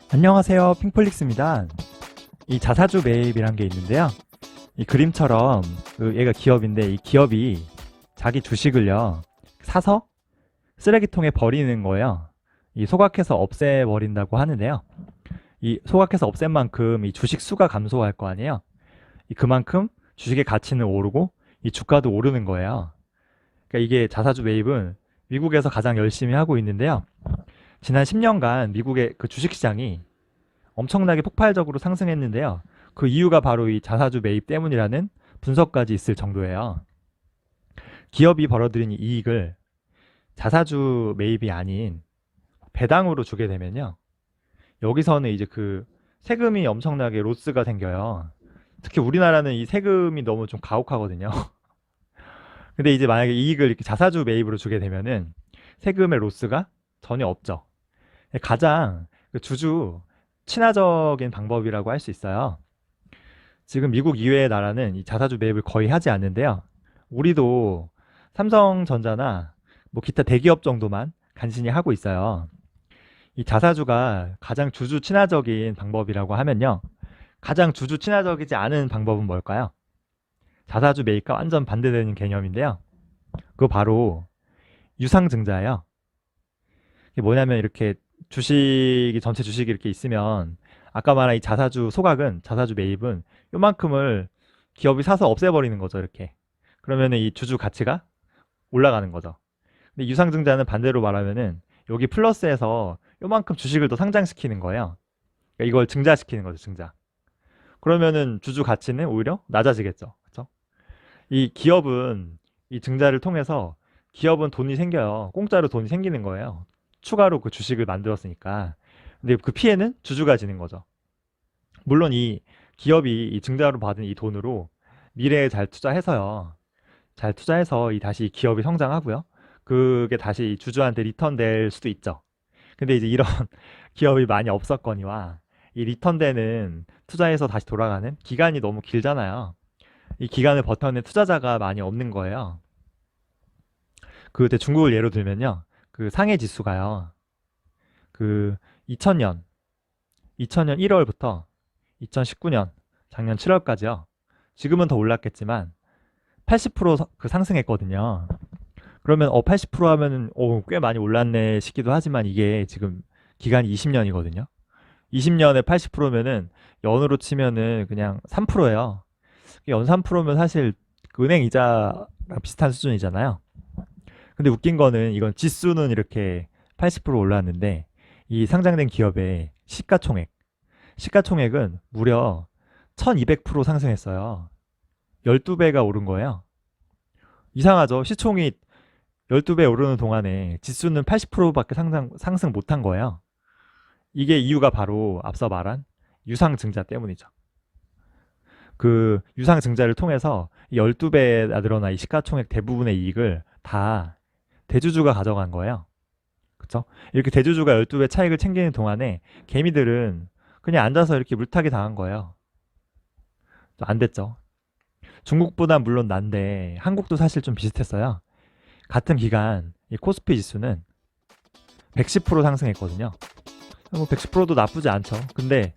안녕하세요. 핑플릭스입니다. 이 자사주 매입이란 게 있는데요. 이 그림처럼 얘가 기업인데 이 기업이 자기 주식을요 사서 쓰레기통에 버리는 거예요. 이 소각해서 없애버린다고 하는데요. 이 소각해서 없앤 만큼 이 주식 수가 감소할 거 아니에요. 이 그만큼 주식의 가치는 오르고 이 주가도 오르는 거예요. 그러니까 이게 자사주 매입은 미국에서 가장 열심히 하고 있는데요. 지난 10년간 미국의 그 주식시장이 엄청나게 폭발적으로 상승했는데요. 그 이유가 바로 이 자사주 매입 때문이라는 분석까지 있을 정도예요. 기업이 벌어들인 이익을 자사주 매입이 아닌 배당으로 주게 되면요. 여기서는 이제 그 세금이 엄청나게 로스가 생겨요. 특히 우리나라는 이 세금이 너무 좀 가혹하거든요. 근데 이제 만약에 이익을 이렇게 자사주 매입으로 주게 되면은 세금의 로스가 전혀 없죠. 가장 그 주주 친화적인 방법이라고 할 수 있어요. 지금 미국 이외의 나라는 이 자사주 매입을 거의 하지 않는데요. 우리도 삼성전자나 뭐 기타 대기업 정도만 간신히 하고 있어요. 이 자사주가 가장 주주 친화적인 방법이라고 하면요. 가장 주주 친화적이지 않은 방법은 뭘까요? 자사주 매입과 완전 반대되는 개념인데요. 그거 바로 유상증자예요. 이게 뭐냐면 이렇게 주식이 전체 주식이 이렇게 있으면 아까 말한 이 자사주 소각은 자사주 매입은 요만큼을 기업이 사서 없애버리는 거죠 이렇게. 그러면은 이 주주 가치가 올라가는 거죠. 근데 유상증자는 반대로 말하면은 여기 플러스에서 요만큼 주식을 더 상장시키는 거예요. 그러니까 이걸 증자시키는 거죠 증자. 그러면은 주주 가치는 오히려 낮아지겠죠. 그렇죠? 이 기업은 이 증자를 통해서 기업은 돈이 생겨요. 공짜로 돈이 생기는 거예요. 추가로 그 주식을 만들었으니까. 근데 그 피해는 주주가 지는 거죠. 물론 이 기업이 이 증자로 받은 이 돈으로 미래에 잘 투자해서요. 잘 투자해서 이 다시 기업이 성장하고요. 그게 다시 이 주주한테 리턴 될 수도 있죠. 근데 이제 이런 기업이 많이 없었거니와 이 리턴되는 투자해서 다시 돌아가는 기간이 너무 길잖아요. 이 기간을 버텨낸 투자자가 많이 없는 거예요. 그때 중국을 예로 들면요. 그 상해 지수가요. 그 2000년 1월부터 2019년 작년 7월까지요. 지금은 더 올랐겠지만 80%그 상승했거든요. 그러면 80% 하면은 꽤 많이 올랐네 싶기도 하지만 이게 지금 기간이 20년이거든요. 20년에 80%면은 연으로 치면은 그냥 3%예요. 연 3%면 사실 그 은행 이자랑 비슷한 수준이잖아요. 근데 웃긴 거는 이건 지수는 이렇게 80% 올랐는데 이 상장된 기업의 시가총액은 무려 1200% 상승했어요. 12배가 오른 거예요. 이상하죠? 시총이 12배 오르는 동안에 지수는 80%밖에 상승 못한 거예요. 이게 이유가 바로 앞서 말한 유상증자 때문이죠. 그 유상증자를 통해서 12배나 늘어나 이 시가총액 대부분의 이익을 다 대주주가 가져간 거예요. 그쵸? 이렇게 대주주가 12배 차익을 챙기는 동안에 개미들은 그냥 앉아서 이렇게 물타기 당한 거예요. 안 됐죠. 중국보다 물론 난데 한국도 사실 좀 비슷했어요. 같은 기간 이 코스피 지수는 110% 상승했거든요. 뭐 110%도 나쁘지 않죠. 근데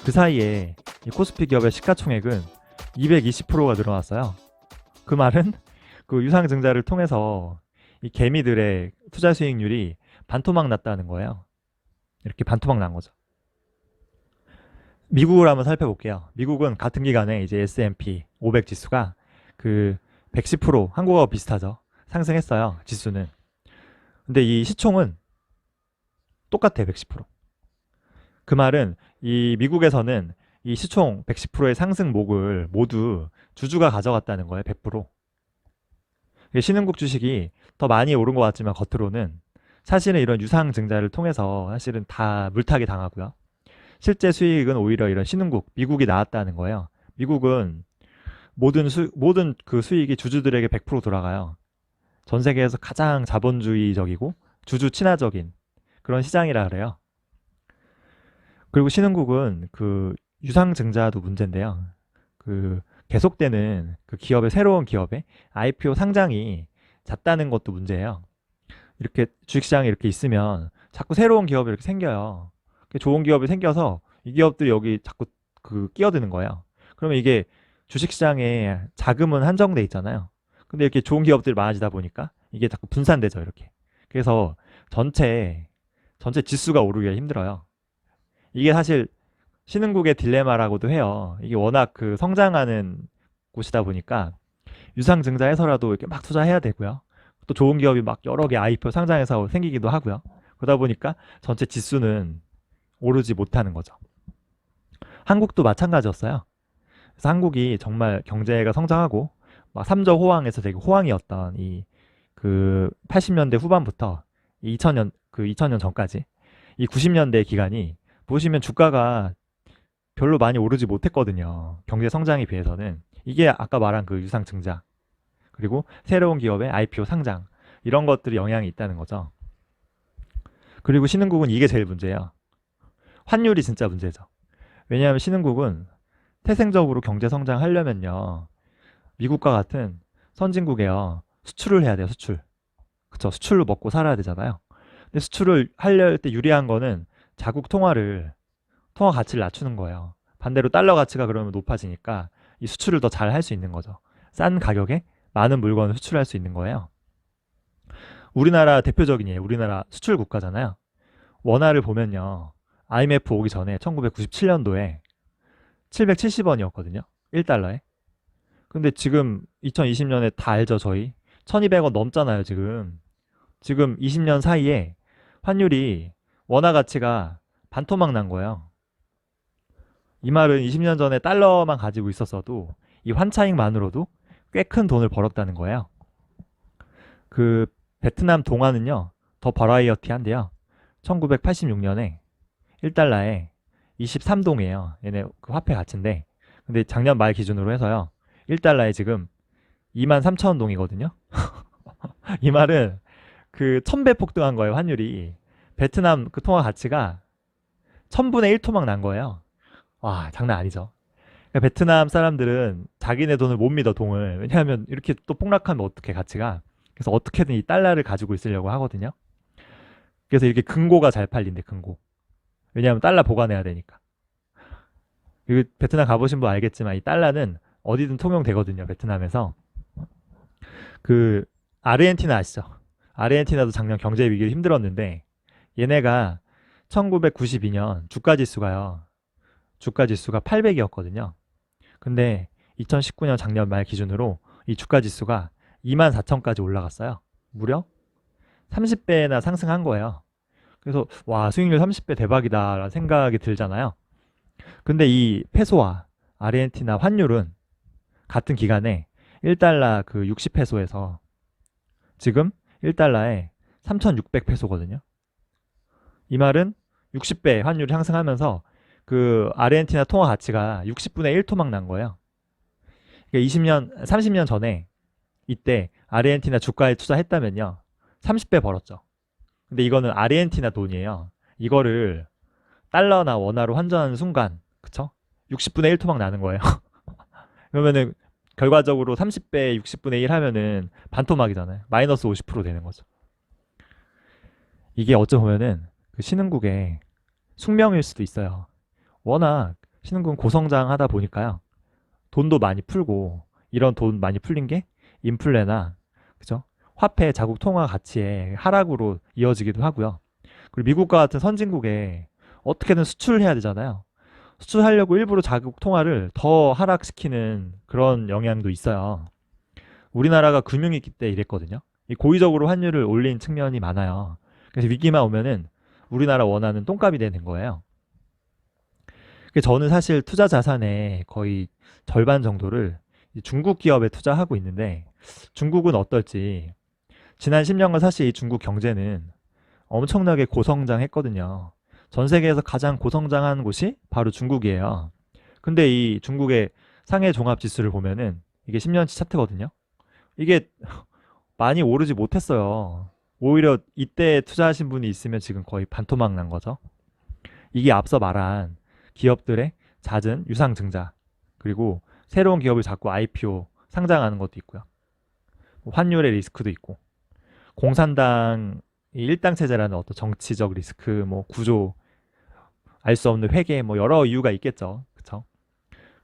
그 사이에 이 코스피 기업의 시가총액은 220%가 늘어났어요. 그 말은 그 유상증자를 통해서 이 개미들의 투자 수익률이 반토막 났다는 거예요. 이렇게 반토막 난 거죠. 미국을 한번 살펴볼게요. 미국은 같은 기간에 이제 S&P 500 지수가 그 110% 한국하고 비슷하죠. 상승했어요. 지수는. 근데 이 시총은 똑같아요. 110%. 그 말은 이 미국에서는 이 시총 110%의 상승목을 모두 주주가 가져갔다는 거예요. 100%. 신흥국 주식이 더 많이 오른 것 같지만 겉으로는 사실은 이런 유상증자를 통해서 사실은 다 물타기 당하고요. 실제 수익은 오히려 이런 신흥국, 미국이 나왔다는 거예요. 미국은 모든 그 수익이 주주들에게 100% 돌아가요. 전 세계에서 가장 자본주의적이고 주주 친화적인 그런 시장이라 그래요. 그리고 신흥국은 그 유상증자도 문제인데요. 그 계속되는 그 새로운 기업의 IPO 상장이 잦다는 것도 문제예요. 이렇게 주식시장에 이렇게 있으면 자꾸 새로운 기업이 이렇게 생겨요. 좋은 기업이 생겨서 이 기업들이 여기 자꾸 끼어드는 거예요. 그러면 이게 주식시장에 자금은 한정돼 있잖아요. 근데 이렇게 좋은 기업들이 많아지다 보니까 이게 자꾸 분산되죠, 이렇게. 그래서 전체 지수가 오르기가 힘들어요. 이게 사실 신흥국의 딜레마라고도 해요. 이게 워낙 성장하는 곳이다 보니까 유상증자해서라도 이렇게 막 투자해야 되고요. 또 좋은 기업이 막 여러 개 IPO 상장해서 생기기도 하고요. 그러다 보니까 전체 지수는 오르지 못하는 거죠. 한국도 마찬가지였어요. 그래서 한국이 정말 경제가 성장하고 막 삼저 호황에서 되게 호황이었던 이 80년대 후반부터 2000년 2000년 전까지 이 90년대 기간이 보시면 주가가 별로 많이 오르지 못했거든요. 경제 성장에 비해서는. 이게 아까 말한 유상증자 그리고 새로운 기업의 IPO 상장 이런 것들이 영향이 있다는 거죠. 그리고 신흥국은 이게 제일 문제예요. 환율이 진짜 문제죠. 왜냐하면 신흥국은 태생적으로 경제 성장하려면요. 미국과 같은 선진국에요. 수출을 해야 돼요, 수출. 그쵸, 수출로 먹고 살아야 되잖아요. 근데 수출을 하려 때 유리한 거는 자국 통화 가치를 낮추는 거예요. 반대로 달러 가치가 그러면 높아지니까 이 수출을 더 잘 할 수 있는 거죠. 싼 가격에 많은 물건을 수출할 수 있는 거예요. 우리나라 대표적인 예요. 우리나라 수출 국가잖아요. 원화를 보면요. IMF 오기 전에 1997년도에 770원이었거든요. 1달러에. 근데 지금 2020년에 다 알죠, 저희? 1200원 넘잖아요, 지금. 지금 20년 사이에 환율이 원화 가치가 반토막 난 거예요. 이 말은 20년 전에 달러만 가지고 있었어도 이 환차익만으로도 꽤 큰 돈을 벌었다는 거예요. 베트남 동화는요, 더 버라이어티한데요. 1986년에 1달러에 23동이에요. 얘네 화폐 가치인데. 근데 작년 말 기준으로 해서요. 1달러에 지금 23,000동이거든요. 이 말은 1000배 폭등한 거예요, 환율이. 베트남 통화 가치가 1000분의 1 토막 난 거예요. 와, 장난 아니죠. 그러니까 베트남 사람들은 자기네 돈을 못 믿어, 동을. 왜냐하면 이렇게 또 폭락하면 어떻게 가치가. 그래서 어떻게든 이 달러를 가지고 있으려고 하거든요. 그래서 이렇게 금고가 잘 팔린대, 금고. 왜냐하면 달러 보관해야 되니까. 베트남 가보신 분 알겠지만 이 달러는 어디든 통용되거든요, 베트남에서. 그 아르헨티나 아시죠? 아르헨티나도 작년 경제 위기를 힘들었는데 얘네가 1992년 주가 지수가 800이었거든요. 근데 2019년 작년 말 기준으로 이 주가 지수가 24,000까지 올라갔어요. 무려 30배나 상승한 거예요. 그래서 와, 수익률 30배 대박이다라는 생각이 들잖아요. 근데 이 페소와 아르헨티나 환율은 같은 기간에 1달러 60페소에서 지금 1달러에 3,600페소거든요. 이 말은 60배 환율이 상승하면서 아르헨티나 통화 가치가 60분의 1 토막 난 거예요. 그러니까 30년 전에 이때 아르헨티나 주가에 투자했다면요. 30배 벌었죠. 근데 이거는 아르헨티나 돈이에요. 이거를 달러나 원화로 환전하는 순간, 그쵸? 60분의 1 토막 나는 거예요. 그러면은 결과적으로 30배 60분의 1 하면은 반토막이잖아요. 마이너스 50% 되는 거죠. 이게 어쩌 보면은 신흥국의 숙명일 수도 있어요. 워낙 신흥국은 고성장하다 보니까요. 돈도 많이 풀고 이런 돈 많이 풀린 게 인플레나 그죠? 화폐 자국 통화 가치의 하락으로 이어지기도 하고요. 그리고 미국과 같은 선진국에 어떻게든 수출해야 되잖아요. 수출하려고 일부러 자국 통화를 더 하락시키는 그런 영향도 있어요. 우리나라가 금융위기 때 이랬거든요. 고의적으로 환율을 올린 측면이 많아요. 그래서 위기만 오면은 우리나라 원화는 똥값이 되는 거예요. 저는 사실 투자 자산의 거의 절반 정도를 중국 기업에 투자하고 있는데 중국은 어떨지 지난 10년간 사실 이 중국 경제는 엄청나게 고성장했거든요. 전 세계에서 가장 고성장한 곳이 바로 중국이에요. 근데 이 중국의 상해 종합 지수를 보면은 이게 10년치 차트거든요. 이게 많이 오르지 못했어요. 오히려 이때 투자하신 분이 있으면 지금 거의 반토막 난 거죠. 이게 앞서 말한 기업들의 잦은 유상증자 그리고 새로운 기업을 자꾸 IPO 상장하는 것도 있고요. 환율의 리스크도 있고 공산당이 일당 체제라는 어떤 정치적 리스크, 구조 알 수 없는 회계, 뭐 여러 이유가 있겠죠. 그쵸?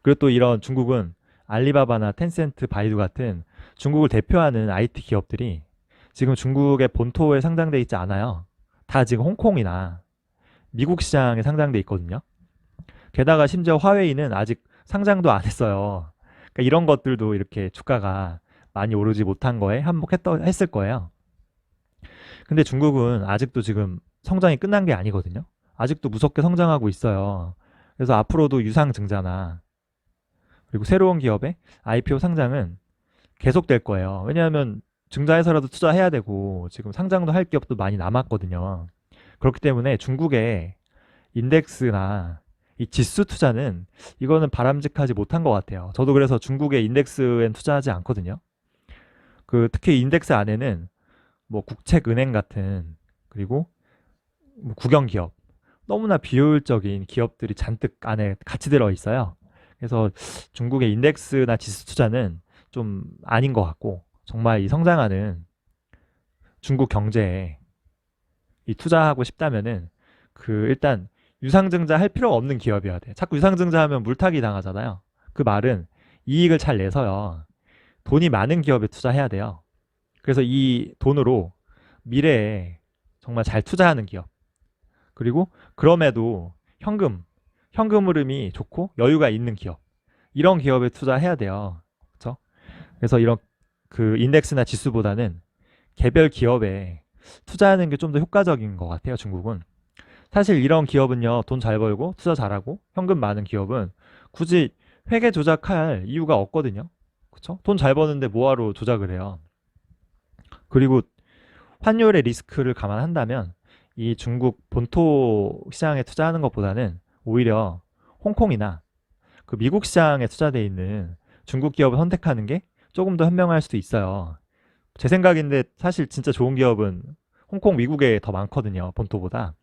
그리고 또 이런 중국은 알리바바나 텐센트, 바이두 같은 중국을 대표하는 IT 기업들이 지금 중국의 본토에 상장돼 있지 않아요. 다 지금 홍콩이나 미국 시장에 상장돼 있거든요. 게다가 심지어 화웨이는 아직 상장도 안 했어요. 그러니까 이런 것들도 이렇게 주가가 많이 오르지 못한 거에 한몫했을 거예요. 근데 중국은 아직도 지금 성장이 끝난 게 아니거든요. 아직도 무섭게 성장하고 있어요. 그래서 앞으로도 유상증자나 그리고 새로운 기업의 IPO 상장은 계속될 거예요. 왜냐하면 증자해서라도 투자해야 되고 지금 상장도 할 기업도 많이 남았거든요. 그렇기 때문에 중국의 인덱스나 이 지수 투자는 이거는 바람직하지 못한 것 같아요. 저도 그래서 중국의 인덱스엔 투자하지 않거든요. 그 특히 인덱스 안에는 뭐 국책은행 같은 그리고 뭐 국영기업 너무나 비효율적인 기업들이 잔뜩 안에 같이 들어 있어요. 그래서 중국의 인덱스나 지수 투자는 좀 아닌 것 같고 정말 이 성장하는 중국 경제에 이 투자하고 싶다면은 그 일단 유상증자 할 필요가 없는 기업이어야 돼. 자꾸 유상증자 하면 물타기 당하잖아요. 그 말은 이익을 잘 내서요. 돈이 많은 기업에 투자해야 돼요. 그래서 이 돈으로 미래에 정말 잘 투자하는 기업. 그리고 그럼에도 현금 흐름이 좋고 여유가 있는 기업. 이런 기업에 투자해야 돼요. 그렇죠? 그래서 이런 그 인덱스나 지수보다는 개별 기업에 투자하는 게 좀 더 효과적인 것 같아요, 중국은. 사실 이런 기업은요, 돈 잘 벌고 투자 잘하고 현금 많은 기업은 굳이 회계 조작할 이유가 없거든요. 그쵸? 돈 잘 버는데 뭐하러 조작을 해요. 그리고 환율의 리스크를 감안한다면 이 중국 본토 시장에 투자하는 것보다는 오히려 홍콩이나 그 미국 시장에 투자되어 있는 중국 기업을 선택하는 게 조금 더 현명할 수도 있어요. 제 생각인데 사실 진짜 좋은 기업은 홍콩, 미국에 더 많거든요. 본토보다.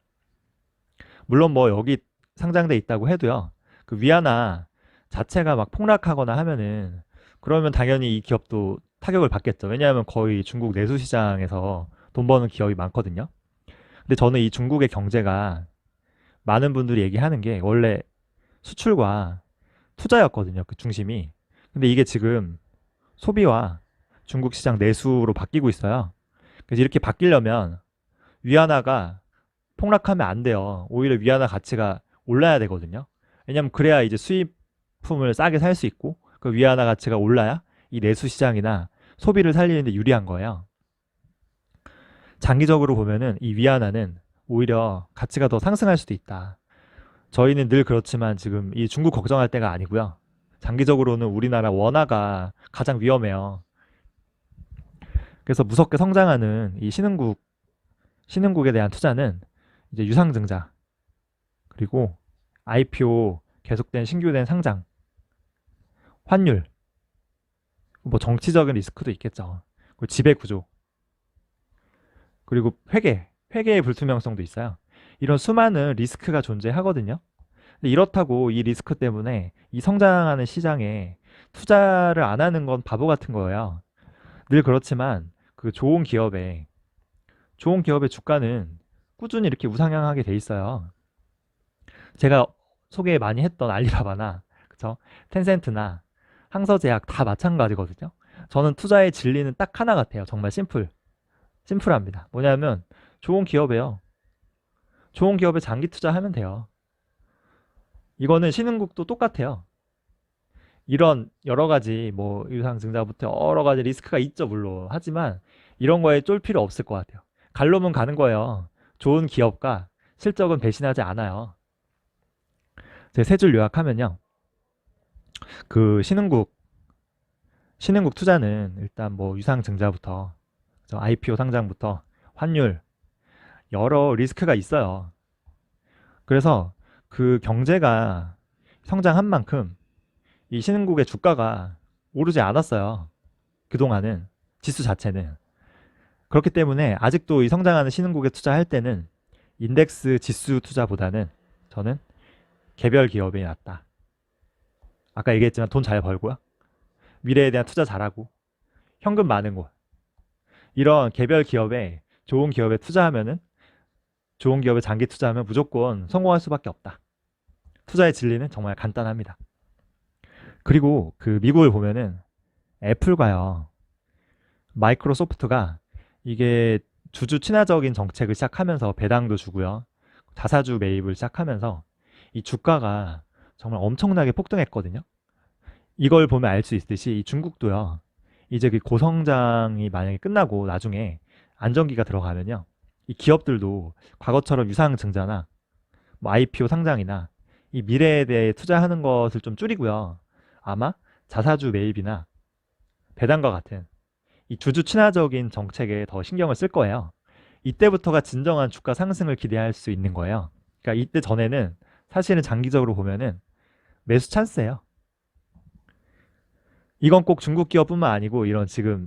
물론 뭐 여기 상장돼 있다고 해도요. 그 위안화 자체가 막 폭락하거나 하면은 그러면 당연히 이 기업도 타격을 받겠죠. 왜냐하면 거의 중국 내수 시장에서 돈 버는 기업이 많거든요. 근데 저는 이 중국의 경제가 많은 분들이 얘기하는 게 원래 수출과 투자였거든요. 그 중심이. 근데 이게 지금 소비와 중국 시장 내수로 바뀌고 있어요. 그래서 이렇게 바뀌려면 위안화가 폭락하면 안 돼요. 오히려 위안화 가치가 올라야 되거든요. 왜냐면 그래야 이제 수입품을 싸게 살 수 있고 그 위안화 가치가 올라야 이 내수 시장이나 소비를 살리는데 유리한 거예요. 장기적으로 보면은 이 위안화는 오히려 가치가 더 상승할 수도 있다. 저희는 늘 그렇지만 지금 이 중국 걱정할 때가 아니고요. 장기적으로는 우리나라 원화가 가장 위험해요. 그래서 무섭게 성장하는 이 신흥국에 대한 투자는 이제 유상증자, 그리고 IPO 계속된 신규된 상장, 환율, 뭐 정치적인 리스크도 있겠죠. 그리고 지배구조, 그리고 회계의 불투명성도 있어요. 이런 수많은 리스크가 존재하거든요. 근데 이렇다고 이 리스크 때문에 이 성장하는 시장에 투자를 안 하는 건 바보 같은 거예요. 늘 그렇지만 그 좋은 기업의 주가는 꾸준히 이렇게 우상향하게 돼 있어요. 제가 소개 많이 했던 알리바바나 그쵸? 텐센트나 항서제약 다 마찬가지거든요. 저는 투자의 진리는 딱 하나 같아요. 정말 심플합니다. 뭐냐면 좋은 기업에요. 좋은 기업에 장기 투자하면 돼요. 이거는 신흥국도 똑같아요. 이런 여러 가지 뭐 유상증자부터 여러 가지 리스크가 있죠, 물론. 하지만 이런 거에 쫄 필요 없을 것 같아요. 갈로면 가는 거예요. 좋은 기업과 실적은 배신하지 않아요. 제가 세 줄 요약하면요. 그 신흥국 투자는 일단 뭐 유상증자부터 IPO 상장부터 환율 여러 리스크가 있어요. 그래서 그 경제가 성장한 만큼 이 신흥국의 주가가 오르지 않았어요. 그동안은 지수 자체는. 그렇기 때문에 아직도 이 성장하는 신흥국에 투자할 때는 인덱스 지수 투자보다는 저는 개별 기업이 낫다. 아까 얘기했지만 돈 잘 벌고요. 미래에 대한 투자 잘하고 현금 많은 곳. 이런 개별 기업에 좋은 기업에 투자하면은 좋은 기업에 장기 투자하면 무조건 성공할 수밖에 없다. 투자의 진리는 정말 간단합니다. 그리고 그 미국을 보면은 애플과요, 마이크로소프트가 이게 주주 친화적인 정책을 시작하면서 배당도 주고요, 자사주 매입을 시작하면서 이 주가가 정말 엄청나게 폭등했거든요. 이걸 보면 알 수 있듯이 이 중국도요, 이제 그 고성장이 만약에 끝나고 나중에 안정기가 들어가면요, 이 기업들도 과거처럼 유상증자나 뭐 IPO 상장이나 이 미래에 대해 투자하는 것을 좀 줄이고요, 아마 자사주 매입이나 배당과 같은 이 주주 친화적인 정책에 더 신경을 쓸 거예요. 이때부터가 진정한 주가 상승을 기대할 수 있는 거예요. 그러니까 이때 전에는 사실은 장기적으로 보면은 매수 찬스예요. 이건 꼭 중국 기업뿐만 아니고 이런 지금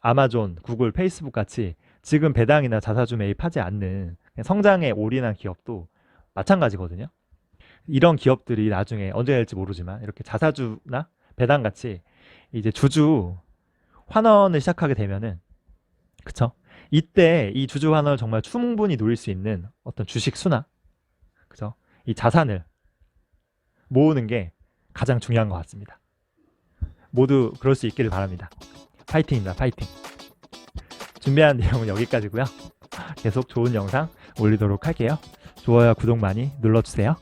아마존, 구글, 페이스북 같이 지금 배당이나 자사주 매입하지 않는 그냥 성장에 올인한 기업도 마찬가지거든요. 이런 기업들이 나중에 언제 될지 모르지만 이렇게 자사주나 배당 같이 이제 주주 환원을 시작하게 되면은, 그쵸? 이때 이 주주 환원을 정말 충분히 노릴 수 있는 어떤 주식 수나, 그죠? 이 자산을 모으는 게 가장 중요한 것 같습니다. 모두 그럴 수 있기를 바랍니다. 파이팅입니다. 파이팅. 준비한 내용은 여기까지고요. 계속 좋은 영상 올리도록 할게요. 좋아요, 구독 많이 눌러주세요.